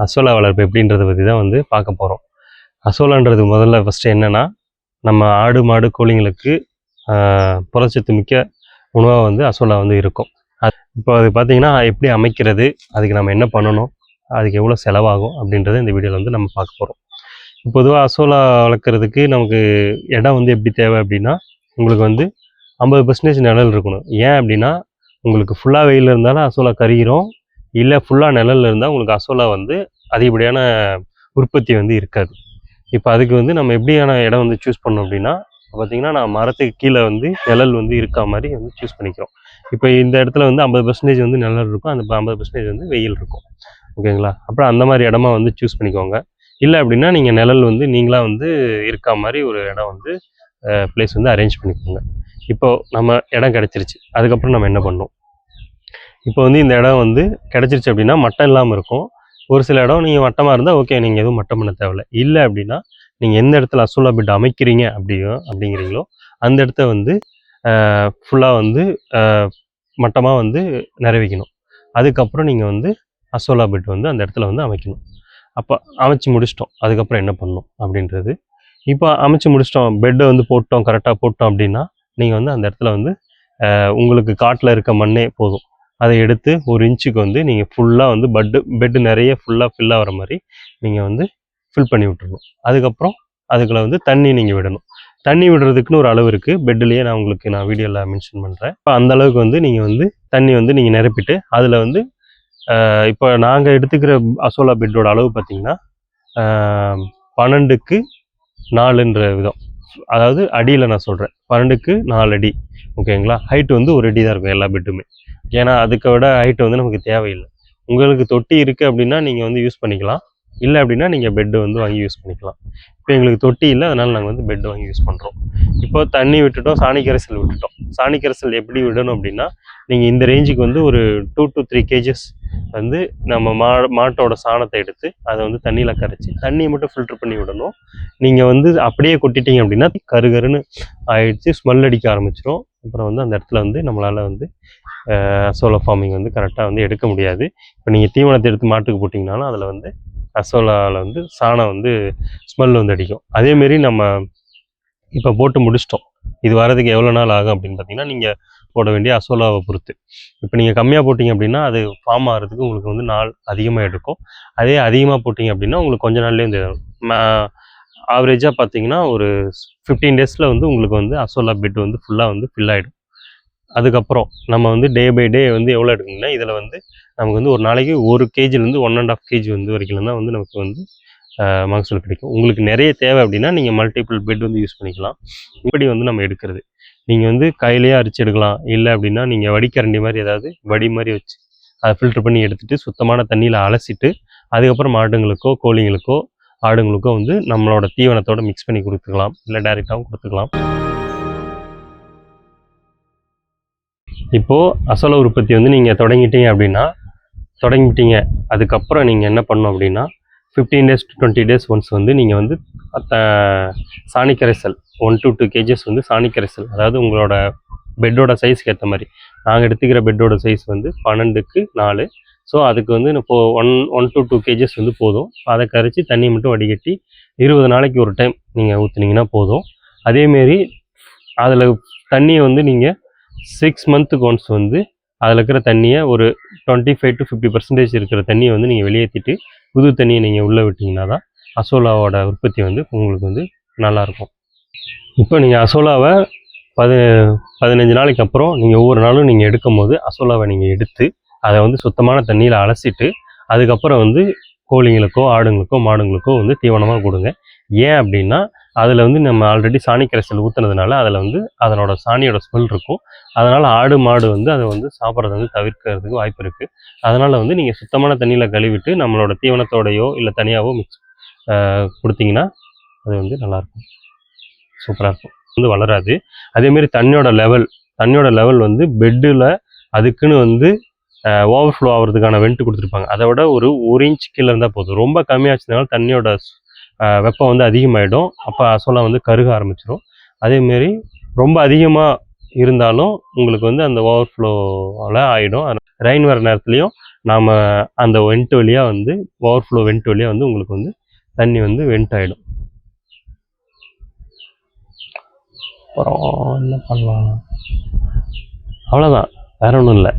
Azolla வளர்ப்பு எப்படின்றத பற்றி தான் வந்து பார்க்க போகிறோம். அசோலான்றது முதல்ல ஃபஸ்ட்டு என்னென்னா, நம்ம ஆடு மாடு கோழிங்களுக்கு புரதச்சத்து மிக்க உணவாக வந்து அசோலா வந்து இருக்கும். இப்போ அது பார்த்திங்கன்னா எப்படி அமைக்கிறது, அதுக்கு நம்ம என்ன பண்ணணும், அதுக்கு எவ்வளோ செலவாகும் அப்படின்றத இந்த வீடியோவில் வந்து நம்ம பார்க்க போகிறோம். பொதுவாக அசோலா வளர்க்குறதுக்கு நமக்கு இடம் வந்து எப்படி தேவை அப்படின்னா, உங்களுக்கு வந்து 50% நிழல் இருக்கணும். ஏன் அப்படின்னா, உங்களுக்கு ஃபுல்லாக வெயில் இருந்தாலும் அசோலா கருகிரும், இல்லை ஃபுல்லாக நிழல் இருந்தால் உங்களுக்கு அசோலா வந்து அதிகப்படியான உற்பத்தி வந்து இருக்காது. இப்போ அதுக்கு வந்து நம்ம எப்படியான இடம் வந்து சூஸ் பண்ணோம் அப்படின்னா, பார்த்திங்கன்னா நான் மரத்துக்கு கீழே வந்து நிழல் வந்து இருக்கா மாதிரி வந்து சூஸ் பண்ணிக்கிறோம். இப்போ இந்த இடத்துல வந்து 50% வந்து நிழல் இருக்கும், அந்த 50% வந்து வெயில் இருக்கும். ஓகேங்களா? அப்புறம் அந்த மாதிரி இடமா வந்து சூஸ் பண்ணிக்கோங்க. இல்லை அப்படின்னா நீங்கள் நிழல் வந்து நீங்களாக வந்து இருக்கா மாதிரி ஒரு இடம் வந்து பிளேஸ் வந்து அரேஞ்ச் பண்ணிக்கோங்க. இப்போது நம்ம இடம் கிடச்சிருச்சு, அதுக்கப்புறம் நம்ம என்ன பண்ணணும்? இப்போ வந்து இந்த இடம் வந்து கிடச்சிருச்சு அப்படின்னா மட்டம் இல்லாமல் இருக்கும். ஒரு சில இடம் நீங்கள் மட்டமாக இருந்தால் ஓகே, நீங்கள் எதுவும் மட்டம் பண்ண தேவையில்லை. இல்லை அப்படின்னா நீங்கள் எந்த இடத்துல அசோலா பெட் அமைக்கிறீங்க அப்படிங்கிறீங்களோ அந்த இடத்த வந்து ஃபுல்லாக வந்து மட்டமாக வந்து நிறைவிக்கணும். அதுக்கப்புறம் நீங்கள் வந்து அசோலா பெட் வந்து அந்த இடத்துல வந்து அமைக்கணும். அப்போ அமைச்சு முடிச்சிட்டோம், அதுக்கப்புறம் என்ன பண்ணணும் அப்படின்றது. இப்போ அமைச்சு முடிச்சிட்டோம், பெட்டை வந்து போட்டோம், கரெக்டாக போட்டோம் அப்படின்னா நீங்கள் வந்து அந்த இடத்துல வந்து உங்களுக்கு காட்டில் இருக்க மண்ணே போதும், அதை எடுத்து 1 இன்ச்சுக்கு வந்து நீங்கள் ஃபுல்லாக வந்து பெட்டு நிறைய ஃபுல்லாக ஃபில் ஆகிற மாதிரி நீங்கள் வந்து ஃபில் பண்ணி விட்டுருணும். அதுக்கப்புறம் அதுக்குள்ள வந்து தண்ணி நீங்கள் விடணும். தண்ணி விடுறதுக்குன்னு ஒரு அளவு இருக்குது, பெட்டுலேயே நான் வீடியோவில் மென்ஷன் பண்ணுறேன். இப்போ அந்த அளவுக்கு வந்து நீங்கள் வந்து தண்ணி வந்து நீங்கள் நிரப்பிட்டு அதில் வந்து இப்போ நாங்கள் எடுத்துக்கிற அசோலா பெட்டோட அளவு பார்த்திங்கன்னா 12க்கு 4ன்ற விதம், அதாவது அடியில் நான் சொல்கிறேன், 12க்கு 4 அடி. ஓகேங்களா? ஹைட்டு வந்து 1 அடி தான் இருக்கும் எல்லா பெட்டுமே. ஏன்னா அதுக்கு விட ஹைட்டு வந்து நமக்கு தேவையில்லை. உங்களுக்கு தொட்டி இருக்குது அப்படின்னா நீங்கள் வந்து யூஸ் பண்ணிக்கலாம், இல்லை அப்படின்னா நீங்கள் பெட்டு வந்து வாங்கி யூஸ் பண்ணிக்கலாம். இப்போ எங்களுக்கு தொட்டி இல்லை, அதனால் நாங்கள் வந்து பெட்டு வாங்கி யூஸ் பண்ணுறோம். இப்போ தண்ணி விட்டுட்டோம், சாணி கரைசல் விட்டுட்டோம். சாணி கரைசல் எப்படி விடணும் அப்படின்னா, நீங்கள் இந்த ரேஞ்சுக்கு வந்து ஒரு 2 to 3 kgs வந்து நம்ம மாட்டோட சாணத்தை எடுத்து அதை வந்து தண்ணியில் கரைச்சி தண்ணியை மட்டும் ஃபில்டர் பண்ணி விடணும். நீங்கள் வந்து அப்படியே கொட்டிட்டீங்க அப்படின்னா கருகருன்னு ஆயிடுச்சு, ஸ்மெல் அடிக்க ஆரம்பிச்சிடும். அப்புறம் வந்து அந்த இடத்துல வந்து நம்மளால் வந்து அசோலா ஃபார்மிங் வந்து கரெக்டாக வந்து எடுக்க முடியாது. இப்போ நீங்கள் தீவனத்தை எடுத்து மாட்டுக்கு போட்டிங்கனாலும் அதில் வந்து அசோலாவில் வந்து சாணம் வந்து ஸ்மெல் வந்து அடிக்கும். அதேமாரி நம்ம இப்போ போட்டு முடிச்சிட்டோம், இது வரதுக்கு எவ்வளோ நாள் ஆகும் அப்படின்னு பார்த்தீங்கன்னா, நீங்கள் போட வேண்டிய அசோலாவை பொறுத்து. இப்போ நீங்கள் கம்மியாக போட்டிங்க அப்படின்னா அது ஃபார்ம் ஆகிறதுக்கு உங்களுக்கு வந்து நாள் அதிகமாக எடுக்கும். அதே அதிகமாக போட்டிங்க அப்படின்னா உங்களுக்கு கொஞ்ச நாள்லேயே வந்து ஆவரேஜாக பார்த்தீங்கன்னா ஒரு 15 days வந்து உங்களுக்கு வந்து அசோலா பெட் வந்து ஃபுல்லாக வந்து ஃபில் ஆகிடும். அதுக்கப்புறம் நம்ம வந்து டே பை டே வந்து எவ்வளோ எடுக்கணும்னா, இதில் வந்து நமக்கு வந்து ஒரு நாளைக்கு 1 kgலேருந்து 1.5 kg வந்து வரைக்கும் தான் வந்து நமக்கு வந்து மகசூல் கிடைக்கும். உங்களுக்கு நிறைய தேவை அப்படின்னா நீங்கள் மல்டிபிள் பெட் வந்து யூஸ் பண்ணிக்கலாம். இப்படி வந்து நம்ம எடுக்கிறது, நீங்கள் வந்து கையிலேயே அரிச்சு எடுக்கலாம். இல்லை அப்படின்னா நீங்கள் வடிகரண்டி மாதிரி ஏதாவது வடி மாதிரி வச்சு அதை ஃபில்டர் பண்ணி எடுத்துகிட்டு சுத்தமான தண்ணியில் அலசிட்டு அதுக்கப்புறம் மாடுங்களுக்கோ கோழிங்களுக்கோ ஆடுங்களுக்கோ வந்து நம்மளோட தீவனத்தோடு மிக்ஸ் பண்ணி கொடுத்துக்கலாம், இல்லை டைரெக்டாகவும் கொடுத்துக்கலாம். இப்போது அசோலா உற்பத்தி வந்து நீங்கள் தொடங்கிட்டீங்க அதுக்கப்புறம் நீங்கள் என்ன பண்ணணும் அப்படின்னா 15 days to 20 days ஒன்ஸ் வந்து நீங்கள் வந்து சாணி கரைசல் 1 to 2 kgs வந்து சாணி கரைசல், அதாவது உங்களோட பெட்டோட சைஸ்க்கு ஏற்ற மாதிரி. நாங்கள் எடுத்துக்கிற பெட்டோட சைஸ் வந்து 12க்கு 4. ஸோ அதுக்கு வந்து இப்போது 1 to 2 kgs வந்து போதும். அதை கரைச்சி தண்ணி மட்டும் வடிகட்டி 20 நாளைக்கு ஒரு டைம் நீங்கள் ஊற்றுனீங்கன்னா போதும். அதேமாரி அதில் தண்ணியை வந்து நீங்கள் 6 months ஒன்ஸ் வந்து அதில் இருக்கிற தண்ணியை ஒரு 25 to 50% இருக்கிற தண்ணியை வந்து நீங்கள் வெளியேற்றிட்டு புது தண்ணியை நீங்கள் உள்ளே விட்டிங்கன்னா தான் அசோலாவோட உற்பத்தி வந்து உங்களுக்கு வந்து நல்லாயிருக்கும். இப்போ நீங்கள் அசோலாவை 15 நாளைக்கு அப்புறம் நீங்கள் ஒவ்வொரு நாளும் நீங்கள் எடுக்கும் போது அசோலாவை நீங்கள் எடுத்து அதை வந்து சுத்தமான தண்ணியில் அலசிட்டு அதுக்கப்புறம் வந்து கோழிங்களுக்கோ ஆடுங்களுக்கோ மாடுங்களுக்கோ வந்து தீவனமாக கொடுங்க. ஏன் அப்படின்னா அதில் வந்து நம்ம ஆல்ரெடி சாணி கரைசல் ஊற்றுனதுனால அதில் வந்து அதனோட சாணியோட ஸ்மெல் இருக்கும். அதனால் ஆடு மாடு வந்து அதை வந்து சாப்பிட்றது வந்து தவிர்க்கிறதுக்கு வாய்ப்பு இருக்குது. அதனால் வந்து நீங்கள் சுத்தமான தண்ணியில் கழுவிட்டு நம்மளோட தீவனத்தோடையோ இல்லை தனியாகவோ மிக்ஸ் கொடுத்தீங்கன்னா அது வந்து நல்லாயிருக்கும், சூப்பராக இருக்கும், வந்து வளராது. அதேமாரி தண்ணியோட லெவல் வந்து பெட்டில் அதுக்குன்னு வந்து ஓவர்ஃப்ளோ ஆகிறதுக்கான வெண்ட் கொடுத்துருப்பாங்க. அதை விட ஒரு 1 inch கீழே இருந்தால் போதும். ரொம்ப கம்மியாச்சுனால தண்ணியோட வெப்பம் வந்து அதிகமாகிடும், அப்போ அசோலா வந்து கருக ஆரம்பிச்சிடும். அதேமாரி ரொம்ப அதிகமாக இருந்தாலும் உங்களுக்கு வந்து அந்த ஓவர்ஃப்ளோவில் ஆகிடும். ரெயின் வர நேரத்துலையும் நாம் அந்த வெண்ட் வழியாக வந்து ஓவர்ஃப்ளோ வெண்ட் வழியாக வந்து உங்களுக்கு வந்து தண்ணி வந்து வெண்ட் ஆகிடும். அப்புறம் என்ன பண்ணலாம், அவ்வளோதான், வேற ஒன்றும் இல்லை.